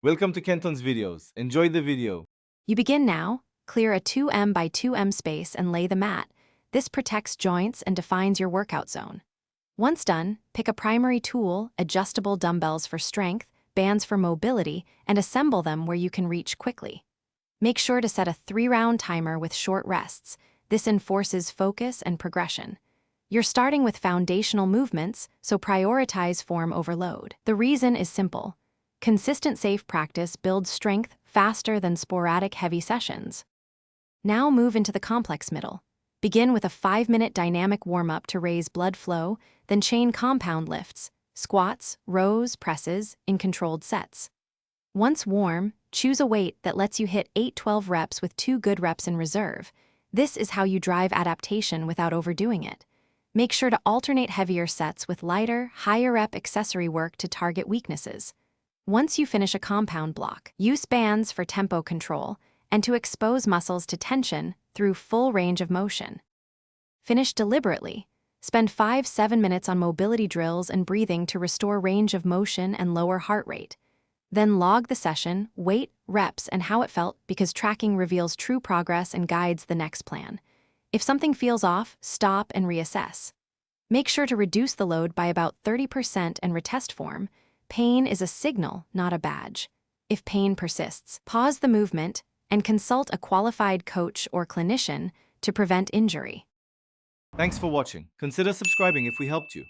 Welcome to Kenton's videos. Enjoy the video. You begin now, clear a 2m by 2m space and lay the mat. This protects joints and defines your workout zone. Once done, pick a primary tool, adjustable dumbbells for strength, bands for mobility, and assemble them where you can reach quickly. Make sure to set a 3-round timer with short rests. This enforces focus and progression. You're starting with foundational movements, so prioritize form over load. The reason is simple. Consistent safe practice builds strength faster than sporadic heavy sessions. Now move into the complex middle. Begin with a 5-minute dynamic warm-up to raise blood flow, then chain compound lifts, squats, rows, presses, in controlled sets. Once warm, choose a weight that lets you hit 8-12 reps with 2 good reps in reserve. This is how you drive adaptation without overdoing it. Make sure to alternate heavier sets with lighter, higher rep accessory work to target weaknesses. Once you finish a compound block, use bands for tempo control and to expose muscles to tension through full range of motion. Finish deliberately. Spend 5-7 minutes on mobility drills and breathing to restore range of motion and lower heart rate. Then log the session, weight, reps, and how it felt, because tracking reveals true progress and guides the next plan. If something feels off, stop and reassess. Make sure to reduce the load by about 30% and retest form. Pain is a signal, not a badge. If pain persists, pause the movement and consult a qualified coach or clinician to prevent injury. Thanks for watching. Consider subscribing if we helped you.